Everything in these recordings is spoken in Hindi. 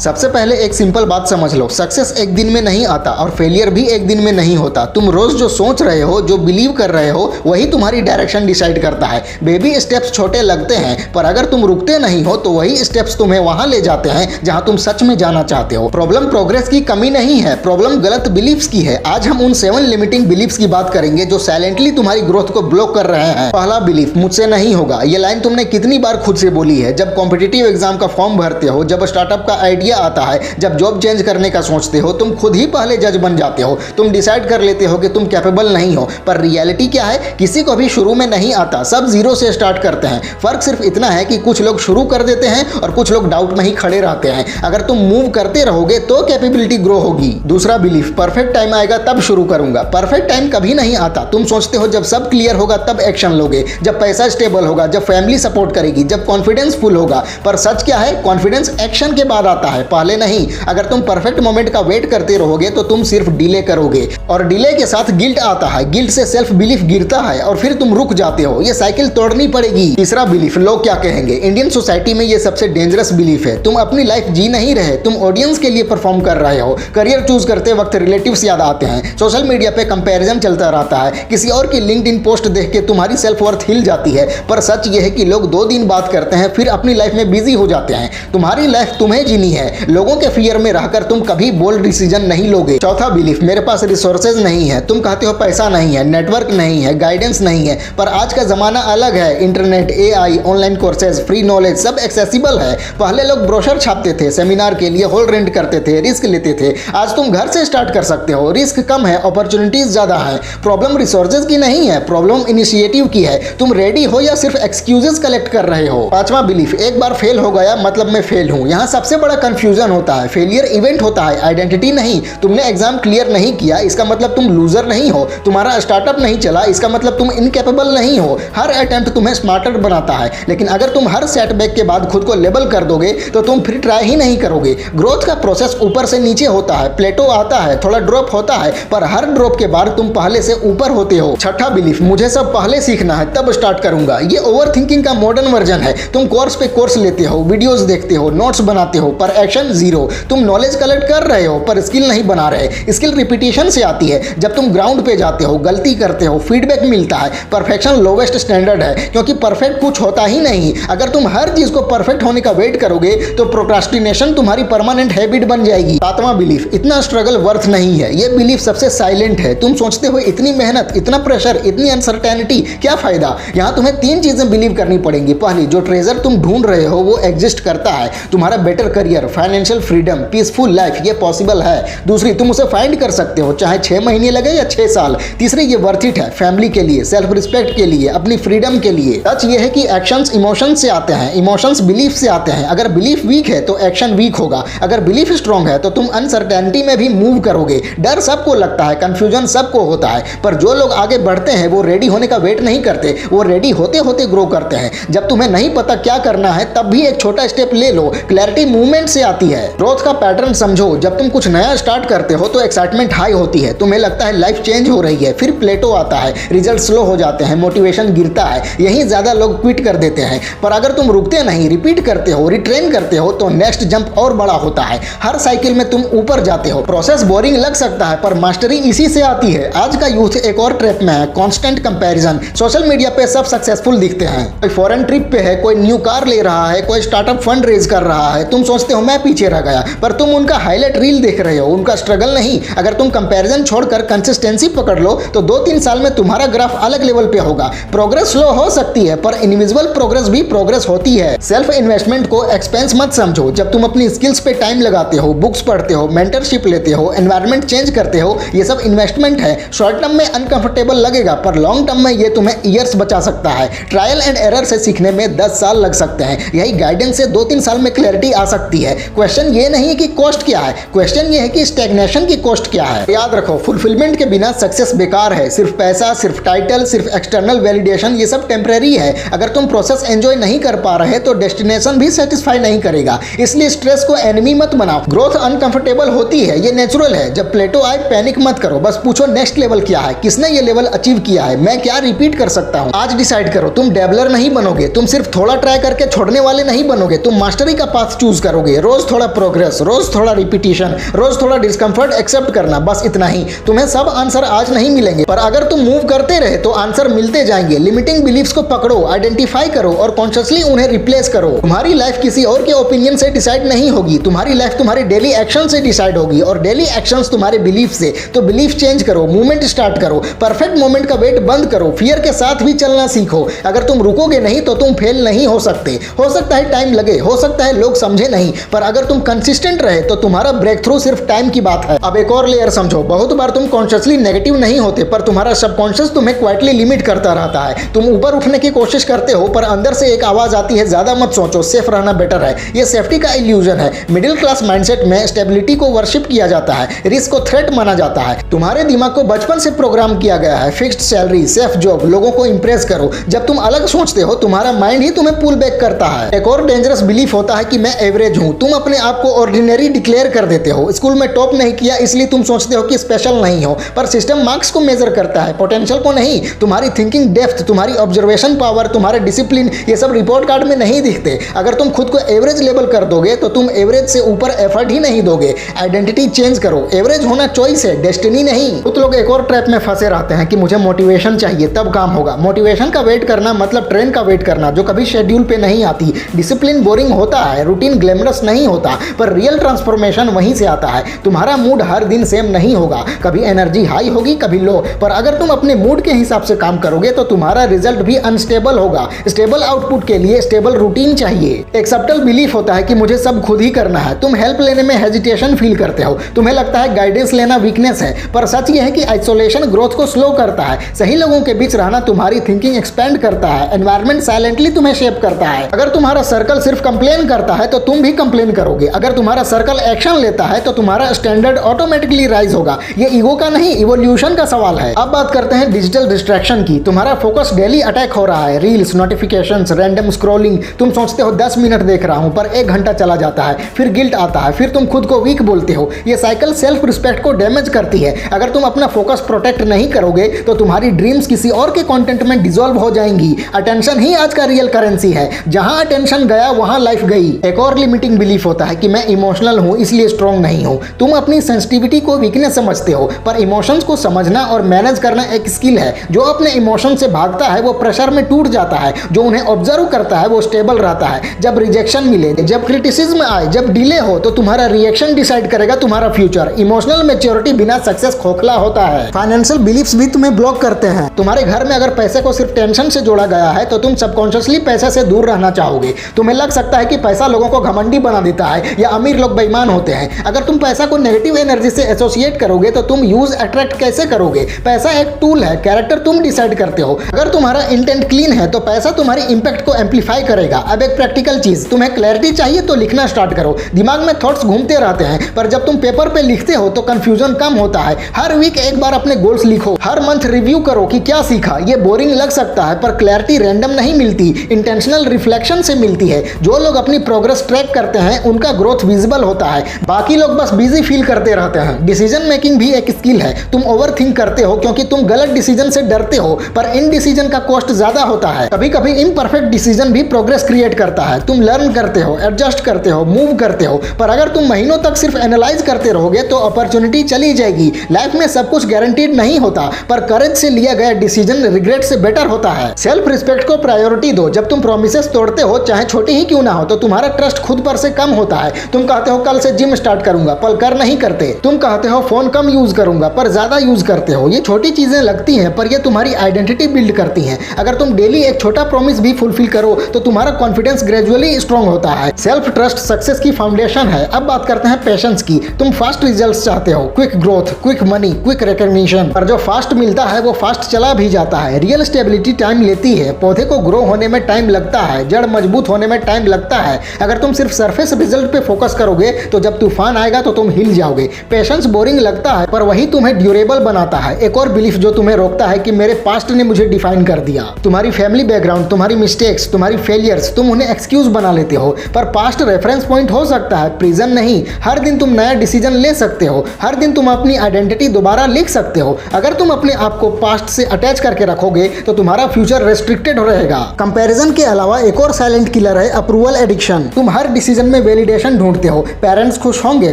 सबसे पहले एक सिंपल बात समझ लो, सक्सेस एक दिन में नहीं आता और फेलियर भी एक दिन में नहीं होता। तुम रोज जो सोच रहे हो, जो बिलीव कर रहे हो, वही तुम्हारी डायरेक्शन डिसाइड करता है। बेबी स्टेप्स छोटे लगते हैं, पर अगर तुम रुकते नहीं हो तो वही स्टेप्स तुम्हें वहां ले जाते हैं जहां तुम सच में जाना चाहते हो। प्रॉब्लम प्रोग्रेस की कमी नहीं है, प्रॉब्लम गलत बिलीफ्स की है। आज हम उन 7 लिमिटिंग बिलीफ्स की बात करेंगे जो साइलेंटली तुम्हारी ग्रोथ को ब्लॉक कर रहे हैं। पहला बिलीफ, मुझसे नहीं होगा। ये लाइन तुमने कितनी बार खुद से बोली है? जब कॉम्पिटिटिव एग्जाम का फॉर्म भरते हो, जब स्टार्टअप का आइडिया आता है, जब जॉब चेंज करने का सोचते हो, तुम खुद ही पहले जज बन जाते हो। तुम डिसाइड कर लेते हो कि तुम कैपेबल नहीं हो, पर रियलिटी क्या है? किसी को भी शुरू में नहीं आता, सब जीरो से स्टार्ट करते हैं। फर्क सिर्फ इतना है कि कुछ लोग शुरू कर देते हैं और कुछ लोग डाउट में ही खड़े रहते हैं। अगर तुम मूव करते रहोगे तो कैपेबिलिटी ग्रो होगी। दूसरा बिलीफ, परफेक्ट टाइम आएगा तब शुरू करूंगा। परफेक्ट टाइम कभी नहीं आता। तुम सोचते हो जब सब क्लियर होगा तब एक्शन लोगे, जब पैसा स्टेबल होगा, जब फैमिली सपोर्ट करेगी, जब कॉन्फिडेंस फुल होगा। पर सच क्या है? कॉन्फिडेंस एक्शन के बाद आता है, पहले नहीं। अगर तुम परफेक्ट मोमेंट का वेट करते रहोगे तो तुम सिर्फ डिले करोगे, और डिले के साथ गिल्ट आता है। गिल्ट से सेल्फ बिलीफ गिरता है और फिर तुम रुक जाते हो। ये साइकिल तोड़नी पड़ेगी। तीसरा बिलीफ, लोग क्या कहेंगे। इंडियन सोसाइटी में ये सबसे डेंजरस बिलीफ है। तुम अपनी लाइफ जी नहीं रहे, तुम ऑडियंस के लिए परफॉर्म कर रहे हो। करियर चूज करते वक्त रिलेटिव्स याद आते हैं, सोशल मीडिया पे कंपैरिजन चलता रहता है, किसी और की लिंक्डइन पोस्ट देख के तुम्हारी सेल्फ वर्थ हिल जाती है। पर सच ये है कि लोग 2 दिन बात करते हैं, फिर अपनी लाइफ में बिजी हो जाते हैं। तुम्हारी लाइफ तुम्हें जीनी है, लोगों के फियर में रहकर तुम कभी बोल्ड डिसीजन नहीं लोगे। चौथा बिलीफ, मेरे पास रिसोर्सेज नहीं है। तुम कहते हो पैसा नहीं है, नेटवर्क नहीं है, गाइडेंस नहीं है, पर आज का जमाना अलग है। Internet, AI, online courses, free knowledge सब एक्सेसिबल है। पहले लोग ब्रोशर छापते थे, सेमिनार के लिए हॉल रेंट करते थे, रिस्क लेते थे। आज तुम घर से स्टार्ट कर सकते हो, रिस्क कम है, अपॉर्चुनिटीज ज्यादा है। प्रॉब्लम रिसोर्सेज की नहीं है, प्रॉब्लम इनिशिएटिव की है। तुम रेडी हो या सिर्फ एक्सक्यूजेस कलेक्ट कर रहे हो। पांचवा बिलीफ, एक बार फेल हो गया मतलब मैं फेल हूं। यहाँ सबसे बड़ा कंफ्यूजन होता है। फेलियर इवेंट होता है, आइडेंटिटी नहीं। तुमने एग्जाम क्लियर नहीं किया इसका मतलब तुम लूजर नहीं हो। तुम्हारा स्टार्टअप नहीं चला इसका मतलब तुम इनकेपेबल नहीं हो। हर अटेम्प्ट तुम्हें स्मार्टर बनाता है, लेकिन अगर तुम हर सेटबैक के बाद खुद को लेबल कर दोगे तो तुम फिर ट्राई ही नहीं करोगे। ग्रोथ का प्रोसेस ऊपर से नीचे होता है, प्लेटो आता है, थोड़ा ड्रॉप होता है, पर हर ड्रॉप के बाद तुम पहले से ऊपर होते हो। छठा बिलीफ, मुझे सब पहले सीखना है तब स्टार्ट करूंगा। ये ओवर थिंकिंग का मॉडर्न वर्जन है। तुम कोर्स पे कोर्स लेते हो, वीडियोस देखते हो, नोट्स बनाते हो, पर एक्शन जीरो। तुम नॉलेज कलेक्ट कर रहे हो पर स्किल नहीं बना रहे। स्किल रिपीटिशन से आती है। जब तुम ग्राउंड पे जाते हो, गलती करते हो, फीडबैक मिलता है। परफेक्शन लोवेस्ट स्टैंडर्ड है, क्योंकि परफेक्ट कुछ होता ही नहीं। अगर तुम हर चीज को परफेक्ट होने का वेट करोगे तो प्रोक्रास्टिनेशन तुम्हारी परमानेंट हैबिट बन जाएगी। सातवां बिलीफ, इतना स्ट्रगल वर्थ नहीं है। ये बिलीफ सबसे साइलेंट है। तुम सोचते हो इतनी मेहनत, इतना प्रेशर, इतनी अनसर्टेनिटी, क्या फायदा? यहाँ तुम्हें 3 चीजें बिलीव करनी पड़ेंगी। पहली, जो ट्रेजर तुम ढूंढ रहे हो वो एग्जिस्ट करता है। तुम्हारा better career, financial freedom, peaceful life, ये पॉसिबल है। दूसरी, तुम उसे फाइंड कर सकते हो, चाहे 6 महीने लगे या 6 साल। तीसरी, ये वर्थ इट है, फैमिली के लिए, सेल्फ रिस्पेक्ट के लिए, अपनी फ्रीडम के लिए। सच ये है कि एक्शंस इमोशंस से आते हैं, इमोशंस बिलीफ से आते हैं। अगर बिलीफ वीक है तो एक्शन वीक होगा। अगर बिलीफ स्ट्रांग है तो तुम अनसर्टेनिटी में भी मूव करोगे। डर सबको लगता है, कंफ्यूजन सबको होता है, पर जो लोग आगे बढ़ते हैं वो रेडी होने का वेट नहीं करते, वो रेडी होते होते ग्रो करते हैं। जब तुम्हें नहीं पता क्या करना है तब भी एक छोटा स्टेप ले लो। क्लैरिटी मूवमेंट से आती है। ग्रोथ का पैटर्न समझो। जब तुम कुछ नया स्टार्ट करते हो तो एक्साइटमेंट हाई होती है, तुम्हें लगता है लाइफ चेंज हो रही है। फिर प्लेटो आता है, रिजल्ट स्लो हो जाते हैं, मोटिवेशन गिरता है। यही ज्यादा लोग क्विट कर देते हैं। पर अगर तुम रुकते नहीं, रिपीट करते हो, रिट्रेन करते हो तो नेक्स्ट जंप और बड़ा होता है। हर साइकिल में तुम ऊपर जाते हो। प्रोसेस बोरिंग लग सकता है पर मास्टरी इसी से आती है। आज का यूथ एक और ट्रैप में है, कांस्टेंट कंपैरिजन। सोशल मीडिया पे सब सक्सेसफुल दिखते हैं। कोई फॉरेन ट्रिप पे है, कोई न्यू कार ले रहा है, कोई स्टार्टअप फंड रेज कर रहा है। तुम सोचते हो मैं पीछे रह गया, पर तुम उनका हाईलाइट रील देख रहे हो, उनका स्ट्रगल नहीं। अगर तुम कंपैरिजन छोड़कर कंसिस्टेंसी पकड़ लो तो 2-3 साल में तुम्हारा ग्राफ अलग लेवल पे होगा। प्रोग्रेस स्लो हो सकती है पर इनविजिबल प्रोग्रेस भी प्रोग्रेस होती है। सेल्फ इन्वेस्टमेंट को एक्सपेंस मत समझो। जब तुम अपनी स्किल्स पे टाइम लगाते हो, बुक्स पढ़ते हो, मेंटरशिप लेते हो, एनवायरनमेंट चेंज करते हो, ये सब इन्वेस्टमेंट है। शॉर्ट टर्म में अनकंफर्टेबल लगेगा पर लॉन्ग टर्म में ये तुम्हें ईयर्स बचा सकता है। ट्रायल एंड एरर से सीखने में 10 साल लग सकते हैं। यही गाइडेंस से 2-3 साल में क्लैरिटी आ सकती है। क्वेश्चन ये नहीं है कि कॉस्ट क्या है, क्वेश्चन ये है कि स्टैग्नेशन की कॉस्ट क्या है। याद रखो, फुलफिलमेंट के बिना सक्सेस बेकार है। सिर्फ पैसा, सिर्फ टाइटल, सिर्फ एक्सटर्नल वैलिडेशन, ये सब टेम्परेरी है। अगर तुम प्रोसेस एंजॉय नहीं कर पा रहे तो डेस्टिनेशन भी सेटिस्फाई नहीं करेगा। इसलिए स्ट्रेस को एनिमी मत बनाओ। ग्रोथ अनकंफर्टेबल होती है, ये नेचुरल है। जब प्लेटो आए पैनिक मत करो, बस पूछो नेक्स्ट लेवल क्या है, किसने ये लेवल अचीव किया है, मैं क्या रिपीट कर सकता हूँ। आज डिसाइड करो, तुम डेवलपर नहीं बनोगे, तुम सिर्फ थोड़ा ट्राई करके छोड़ने वाले नहीं बनोगे, तुम मास्टरी का पाथ चूज करोगे। रोज रोज थोड़ा प्रोग्रेस, रोज थोड़ा रिपीटिशन, रोज थोड़ा डिस्कंफर्ट एक्सेप्ट करना, बस इतना ही। तुम्हें सब आंसर आज नहीं मिलेंगे, पर अगर तुम मूव करते रहे तो आंसर मिलते जाएंगे। लिमिटिंग बिलीफ्स को पकड़ो, आइडेंटिफाई करो और कॉन्शियसली उन्हें रिप्लेस करो। तुम्हारी लाइफ किसी और के ओपिनियन से डिसाइड नहीं होगी, तुम्हारी लाइफ तुम्हारी डेली एक्शन से डिसाइड होगी और डेली एक्शंस तुम्हारे बिलीफ से। तो बिलीफ चेंज करो, मूवमेंट स्टार्ट करो, परफेक्ट मोमेंट का वेट बंद करो, फियर के साथ भी चलना सीखो। अगर तुम रुकोगे नहीं तो तुम फेल नहीं हो सकते। हो सकता है टाइम लगे, हो सकता है लोग समझे नहीं, पर अगर तुम कंसिस्टेंट रहे तो तुम्हारा ब्रेक थ्रू सिर्फ टाइम की बात है। अब एक और लेयर समझो, बहुत बार तुम कॉन्शियसली नेगेटिव नहीं होते, पर तुम्हारा सबकॉन्शियस तुम्हें क्वाइटली लिमिट करता रहता है। तुम ऊपर उठने की कोशिश करते हो, पर अंदर से एक आवाज आती है, ज्यादा मत सोचो, सेफ रहना बेटर है। ये सेफ्टी का इल्यूजन है। मिडिल क्लास माइंडसेट में स्टेबिलिटी को वर्शिप किया जाता है, रिस्क को थ्रेट माना जाता है। तुम्हारे दिमाग को बचपन से प्रोग्राम किया गया है, फिक्स्ड सैलरी, सेफ जॉब, लोगों को इंप्रेस करो। जब तुम अलग सोचते हो, तुम्हारा माइंड ही तुम्हें पुल बैक करता है। एक और डेंजरस बिलीफ होता है कि मैं एवरेज हूं। तुम अपने आप को ऑर्डिनरी डिक्लेयर कर देते हो। स्कूल में टॉप नहीं किया इसलिए तुम सोचते हो कि स्पेशल नहीं हो, पर सिस्टम मार्क्स को मेजर करता है, पोटेंशियल को नहीं। तुम्हारी थिंकिंग डेप्थ, तुम्हारी ऑब्जर्वेशन पावर, तुम्हारे डिसिप्लिन, ये सब रिपोर्ट कार्ड में नहीं दिखते। अगर तुम खुद को एवरेज लेबल कर दोगे तो तुम एवरेज से ऊपर एफर्ट ही नहीं दोगे। आइडेंटिटी चेंज करो। एवरेज होना चॉइस है, डेस्टिनी नहीं। कुछ लोग एक और ट्रैप में फंसे रहते हैं कि मुझे मोटिवेशन चाहिए तब काम होगा। मोटिवेशन का वेट करना मतलब ट्रेन का वेट करना जो कभी शेड्यूल पे नहीं आती। डिसिप्लिन बोरिंग होता है, रूटीन ग्लैमरस नहीं होता, पर रियल ट्रांसफॉर्मेशन वहीं से आता है। तुम्हारा मूड हर दिन सेम नहीं होगा, कभी एनर्जी हाई होगी, कभी लो, पर अगर तुम अपने मूड के हिसाब से काम करोगे तो तुम्हारा रिजल्ट भी अनस्टेबल होगा। स्टेबल आउटपुट के लिए स्टेबल रूटीन चाहिए। एक सब्टल बिलीफ होता है कि मुझे सब खुद ही करना है। तुम हेल्प लेने में हेजिटेशन फील करते हो, तुम्हें लगता है गाइडेंस लेना वीकनेस है, पर सच यह है कि आइसोलेशन ग्रोथ को स्लो करता है। सही लोगों के बीच रहना तुम्हारी थिंकिंग एक्सपेंड करता है। एनवायरनमेंट साइलेंटली तुम्हें शेप करता है। अगर तुम्हारा सर्कल सिर्फ कंप्लेन करता है तो तुम भी कंप्लेन करोगे। अगर तुम्हारा सर्कल एक्शन लेता है तो तुम्हारा स्टैंडर्ड ऑटोमेटिकली राइज होगा। ये ईगो का नहीं, इवोल्यूशन का सवाल है। अब बात करते हैं डिजिटल डिस्ट्रैक्शन की। तुम्हारा फोकस डेली अटैक हो रहा है, रील्स, नोटिफिकेशंस, रैंडम स्क्रॉलिंग। तुम सोचते हो 10 मिनट देख रहा हूं, पर 1 घंटा चला जाता है, फिर गिल्ट आता है, फिर तुम खुद को वीक बोलते हो। ये साइकिल सेल्फ रिस्पेक्ट को डैमेज करती है। अगर तुम अपना फोकस प्रोटेक्ट नहीं करोगे तो तुम्हारी ड्रीम्स किसी और के कंटेंट में डिसॉल्व हो जाएंगी। अटेंशन ही आज का रियल करेंसी है। जहां अटेंशन गया वहां लाइफ गई। एक और लिमिटिंग बिलीफ होता है कि मैं इमोशनल हूं इसलिए स्ट्रांग नहीं हूं। तुम अपनी सेंसिटिविटी को वीकनेस समझते हो, पर इमोशंस को समझना और मैनेज करना एक स्किल है। जो अपने इमोशन से भागता है वो प्रेशर में टूट जाता है, जो उन्हें ऑब्जर्व करता है वो स्टेबल रहता है। जब रिजेक्शन मिले, जब क्रिटिसिज्म आए, जब डिले हो, तो तुम्हारा रिएक्शन डिसाइड करेगा तुम्हारा फ्यूचर। इमोशनल मैच्योरिटी बिना सक्सेस खोखला होता है। फाइनेंशियल बिलीफ्स भी तुम्हें ब्लॉक करते हैं। तुम्हारे घर में अगर पैसे को सिर्फ टेंशन से जोड़ा गया है तो तुम सबकॉन्शियसली पैसे से दूर रहना चाहोगे। तुम्हें लग सकता है कि पैसा लोगों को घमंडी बना देता है या अमीर लोग बेईमान होते हैं। अगर तुम पैसा को नेगेटिव एनर्जी से एसोसिएट करोगे तो तुम यूज अट्रैक्ट कैसे करोगे? पैसा एक टूल है, कैरेक्टर तुम डिसाइड करते हो। अगर तुम्हारा इंटेंट क्लीन है तो पैसा तुम्हारी इंपैक्ट को एम्पलीफाई करेगा। अब एक प्रैक्टिकल चीज, तुम्हें क्लैरिटी चाहिए तो लिखना स्टार्ट करो। दिमाग में थॉट्स घूमते रहते हैं, पर जब तुम पेपर पे लिखते हो तो कंफ्यूजन कम होता है। हर वीक एक बार अपने गोल्स लिखो, हर मंथ रिव्यू करो कि क्या सीखा। ये बोरिंग लग सकता है, पर क्लैरिटी रैंडम नहीं मिलती, इंटेंशनल रिफ्लेक्शन से मिलती है। जो लोग अपनी प्रोग्रेस ट्रैक करते हैं उनका ग्रोथ विजिबल होता है, बाकी लोग बस बिजी फील करते रहते हैं। डिसीजन मेकिंग भी एक स्किल है। तुम ओवर थिंक करते हो क्योंकि तुम गलत डिसीजन से डरते हो, पर इन डिसीजन का कॉस्ट ज्यादा होता है। कभी कभी इम्परफेक्ट डिसीजन भी प्रोग्रेस क्रिएट करता है। तुम लर्न करते हो, एडजस्ट करते हो, मूव करते हो, पर अगर तुम महीनों तक सिर्फ एनालाइज करते रहोगे तो अपॉर्चुनिटी चली जाएगी। लाइफ में सब कुछ गारंटीड नहीं होता, पर करेज से लिया गया डिसीजन रिग्रेट से बेटर होता है। सेल्फ रिस्पेक्ट को प्रायोरिटी दो। जब तुम प्रोमिसेस तोड़ते हो, चाहे छोटी ही क्यों ना हो, तो तुम्हारा ट्रस्ट खुद पर से कम होता है। तुम कहते हो कल से जिम स्टार्ट करूंगा, पर कर नहीं करते। तुम कहते हो फोन कम यूज करूंगा, पर ज्यादा यूज करते हो। ये छोटी चीजें लगती हैं, पर ये तुम्हारी आइडेंटिटी बिल्ड करती हैं। अगर तुम डेली एक छोटा प्रॉमिस भी फुलफिल करो तो तुम्हारा कॉन्फिडेंस ग्रेजुअली स्ट्रांग होता है। सेल्फ ट्रस्ट सक्सेस की फाउंडेशन है। अब बात करते हैं पेशेंस की। तुम फास्ट रिजल्ट्स चाहते हो, quick growth, quick money, quick recognition, पर जो फास्ट मिलता है वो फास्ट चला भी जाता है। रियल स्टेबिलिटी टाइम लेती है। पौधे को ग्रो होने में टाइम लगता है, जड़ मजबूत होने में टाइम लगता है। अगर तुम सिर्फ सरफेस रिजल्ट पे फोकस करोगे तो जब तूफान आएगा तो तुम हिल जाओगे। पेशेंस बोरिंग लगता है, पर वही तुम्हें ड्यूरेबल बनाता है। एक और बिलीफ जो तुम्हें रोकता है कि मेरे पास्ट ने मुझे डिफाइन कर दिया। तुम्हारी फैमिली बैकग्राउंड, तुम्हारी मिस्टेक्स, तुम्हारी फेलियर्स, तुम उन्हें एक्सक्यूज बना लेते हो, पर पास्ट रेफरेंस पॉइंट हो सकता है, प्रिजन नहीं। हर दिन तुम नया डिसीजन ले सकते हो, हर दिन तुम अपनी आइडेंटिटी दोबारा लिख सकते हो। अगर तुम अपने आप को पास्ट से अटैच करके रखोगे तो तुम्हारा फ्यूचर रेस्ट्रिक्टेड रहेगा। कंपैरिजन के अलावा एक और साइलेंट किलर है अप्रूवल एडिक्शन। तुम हर डिसीजन में वैलिडेशन ढूंढते हो। पेरेंट्स खुश होंगे,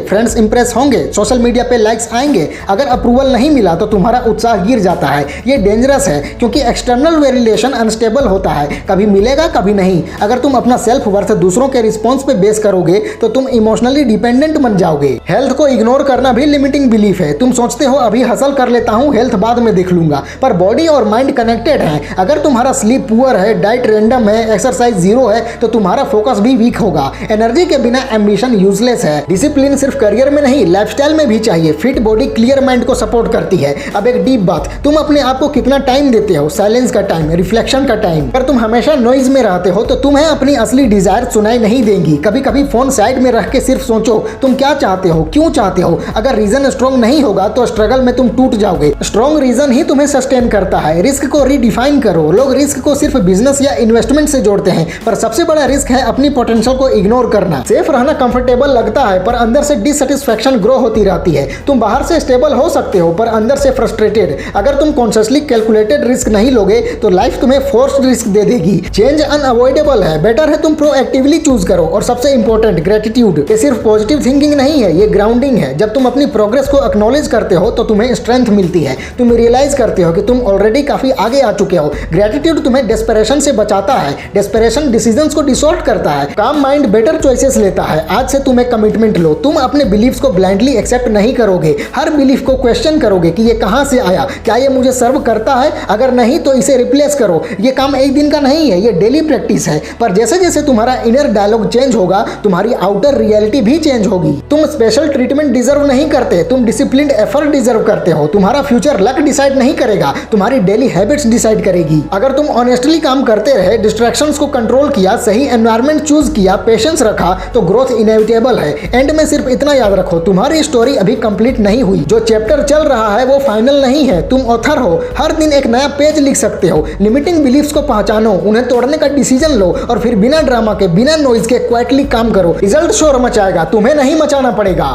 फ्रेंड्स इंप्रेस होंगे, सोशल मीडिया पे लाइक्स आएंगे। अगर अप्रूवल नहीं मिला तो तुम्हारा उत्साह गिर जाता है। ये डेंजरस है क्योंकि एक्सटर्नल वैलिडेशन अनस्टेबल होता है, कभी मिलेगा कभी नहीं। अगर तुम अपना सेल्फ वर्थ दूसरों के रिस्पॉन्स पे बेस करोगे तो तुम इमोशनली डिपेंडेंट बन जाओगे। हेल्थ को इग्नोर करना भी लिमिटिंग बिलीफ है। तुम सोचते हो अभी हसल कर लेता हूँ, हेल्थ बाद में देख लूंगा, पर बॉडी और माइंड कनेक्टेड हैं। अगर तुम्हारा स्लीप पुअर है, डाइट रैंडम है, एक्सरसाइज जीरो है तो तुम्हारा फोकस भी वीक होगा। एनर्जी के बिना एम्बिशन यूजलेस है। डिसिप्लिन सिर्फ करियर में नहीं, लाइफस्टाइल में भी चाहिए। फिट बॉडी क्लियर माइंड को सपोर्ट करती है। अब एक डीप बात, तुम अपने आप को कितना टाइम देते हो? साइलेंस का टाइम, रिफ्लेक्शन का टाइम। अगर तुम हमेशा नॉइज में रहते हो तो तुम्हें अपनी असली डिजायर सुनाई नहीं देंगी। कभी कभी फोन साइड में रख के सिर्फ सोचो तुम क्या चाहते हो, क्यों चाहते हो। अगर रीजन स्ट्रॉन्ग नहीं होगा तो स्ट्रगल में तुम टूट जाओगे। स्ट्रॉन्ग रीजन ही तुम्हें सस्टेन करता है। रिस्क को रीडिफाइन करो। लोग रिस्क को सिर्फ बिजनेस या इन्वेस्टमेंट से जोड़ते हैं, पर सबसे बड़ा रिस्क है अपनी पोटेंशियल को इग्नोर करना। सेफ रहना कंफर्टेबल लगता है पर अंदर से डिससेटिस्फैक्शन ग्रो होती रहती है। तुम बाहर से स्टेबल हो सकते हो पर अंदर से फ्रस्ट्रेटेड। अगर तुम कॉन्शियसली कैलकुलेटेड रिस्क नहीं लोगे तो लाइफ तुम्हें फोर्स्ड रिस्क दे देगी। चेंज अनअवॉइडेबल है, बेटर है तुम प्रोएक्टिवली चूज करो। और सबसे इंपॉर्टेंट, ग्रेटिट्यूड। ये सिर्फ पॉजिटिव थिंकिंग नहीं है, ये ग्राउंडिंग है। जब तुम अपनी प्रोग्रेस को एक्नॉलेज करते हो तो तुम्हें स्ट्रेंथ मिलती है। तुम रियलाइज करते हो कि तुम ऑलरेडी काफी आगे आ चुके हो। ग्रेटिट्यूड तुम्हें डेस्परेशन से बचाता है। डेस्परेशन डिसीजंस को डिसॉर्ट करता है। काम माइंड बेटर चॉइसेस लेता है। आज से तुम एक कमिटमेंट लो, तुम अपने बिलीफ्स को ब्लाइंडली एक्सेप्ट नहीं करोगे। हर बिलीफ को क्वेश्चन करोगे कि ये कहां से आया, क्या ये मुझे सर्व करता है। अगर नहीं तो इसे रिप्लेस करो। ये काम एक दिन का नहीं है, ये डेली प्रैक्टिस है। पर जैसे जैसे तुम्हारा इनर डायलॉग चेंज होगा तुम्हारी आउटर रियलिटी भी चेंज होगी। तुम स्पेशल ट्रीटमेंट डिजर्व नहीं करते, तुम डिसिप्लिन्ड एफर्ट डिजर्व करते हो। तुम्हारा फ्यूचर लक डिसाइड नहीं करेगा, तुम्हारी डेली हैबिट्स डिसाइड करेगी। अगर तुम ऑनेस्टली काम करते रहे, डिस्ट्रैक्शंस को कंट्रोल किया, सही एनवायरनमेंट चूज किया, पेशेंस रखा तो ग्रोथ इनएविटेबल है। एंड में सिर्फ इतना याद रखो, तुम्हारी स्टोरी अभी कंप्लीट नहीं हुई। जो चैप्टर चल रहा है वो फाइनल नहीं है। तुम ऑथर हो, हर दिन एक नया पेज लिख सकते हो। लिमिटिंग बिलीफ्स को पहचानो, उन्हें तोड़ने का डिसीजन लो और फिर बिना ड्रामा के, बिना नॉइज के क्वाइटली काम करो। रिजल्ट शोर मचाएगा, तुम्हें नहीं मचाना पड़ेगा।